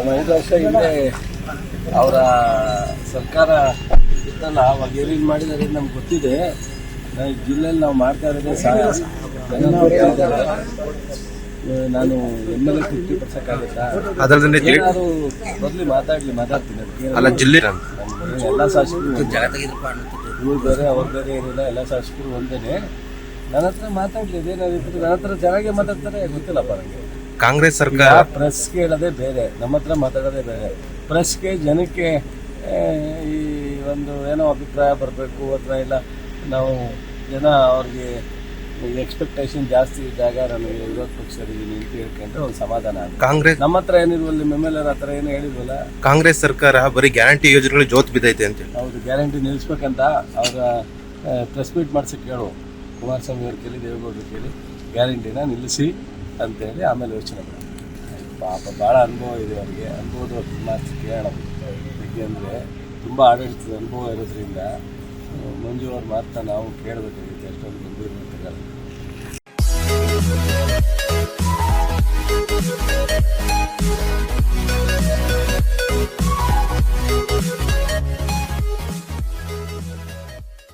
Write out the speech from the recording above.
5 ವರ್ಷ ಹಿಂದೆ ಅವರ ಸರ್ಕಾರ ಇತ್ತಲ್ಲ, ಅವಾಗ ಏನೇನು ಮಾಡಿದ್ದಾರೆ ನಮ್ಗೆ ಗೊತ್ತಿದೆ. ಜಿಲ್ಲೆಯಲ್ಲಿ ನಾವು ಮಾಡ್ತಾ ಇರೋದೇ ಸಹಾಯ. ನಾನು MLA 50% ಆಗುತ್ತಾ? ಏನಾದ್ರು ಬರ್ಲಿ ಮಾತಾಡ್ತೀನಿ. ಅಲ್ಲ, ಜಿಲ್ಲೆ ಎಲ್ಲ ಶಾಸಕರು ಇವ್ರು ಬೇರೆ ಅವ್ರು ಬೇರೆ ಏನಿಲ್ಲ, ಎಲ್ಲ ಶಾಸಕರು ಒಂದೇನೆ. ನನ್ನ ಹತ್ರ ಮಾತಾಡ್ಲಿ, ಇದೇನಾಗಿತ್ತು ನನ್ನ ಹತ್ರ ಚೆನ್ನಾಗಿ ಮಾತಾಡ್ತಾರೆ, ಗೊತ್ತಿಲ್ಲಪ್ಪ ನನಗೆ. ಕಾಂಗ್ರೆಸ್ ಸರ್ಕಾರ ಪ್ರೆಸ್ಗೆ ಹೇಳೋದೇ ಬೇರೆ, ನಮ್ಮ ಹತ್ರ ಮಾತಾಡೋದೇ ಬೇರೆ. ಪ್ರೆಸ್ಗೆ ಜನಕ್ಕೆ ಈ ಒಂದು ಏನೋ ಅಭಿಪ್ರಾಯ ಬರಬೇಕು ಅಥವಾ ಇಲ್ಲ, ನಾವು ಜನ ಅವ್ರಿಗೆ ಎಕ್ಸ್ಪೆಕ್ಟೇಷನ್ ಜಾಸ್ತಿ ಇದ್ದಾಗ ನನಗೆ ವಿರೋಧ ಪಕ್ಷದಲ್ಲಿದ್ದೀನಿ ಅಂತ ಹೇಳ್ಕೊಂಡ್ರೆ ಒಂದು ಸಮಾಧಾನ ಆಗುತ್ತೆ. ಕಾಂಗ್ರೆಸ್ ನಮ್ಮ ಹತ್ರ ಏನಿಲ್ವಲ್ಲ, MLA ಆ ಥರ ಏನು ಹೇಳಿಲ್ವಲ್ಲ. ಕಾಂಗ್ರೆಸ್ ಸರ್ಕಾರ ಬರೀ ಗ್ಯಾರಂಟಿ ಯೋಜನೆಗಳು ಜೋತ್ ಬಿದ್ದೈತೆ ಅಂತ ಹೇಳಿ. ಹೌದು, ಗ್ಯಾರಂಟಿ ನಿಲ್ಲಿಸ್ಬೇಕಂತ ಅವರ ಪ್ರೆಸ್ ಮೀಟ್ ಮಾಡ್ಸಕ್ಕೆ ಹೇಳು, ಕುಮಾರಸ್ವಾಮಿ ಅವ್ರ ಕೇಳಿ, ದೇವೇಗೌಡರು ಕೇಳಿ, ಗ್ಯಾರಂಟಿನ ನಿಲ್ಲಿಸಿ ಅಂತೇಳಿ ಆಮೇಲೆ ಯೋಚನೆ ಮಾಡಿ. ಪಾಪ ಭಾಳ ಅನುಭವ ಇದೆ ಅವರಿಗೆ, ಅನುಭವದ ಮಾತು ಕೇಳೋಣ. ಏಕೆಂದರೆ ತುಂಬ ಆಡಳಿತದ ಅನುಭವ ಇರೋದ್ರಿಂದ ಮಂಜು ಅವ್ರ ಮಾತನ್ನ ನಾವು ಕೇಳಬೇಕಾಗಿತ್ತು. ಎಷ್ಟೊಂದು ಗಂಭೀರ ಮಾತುಗಳು.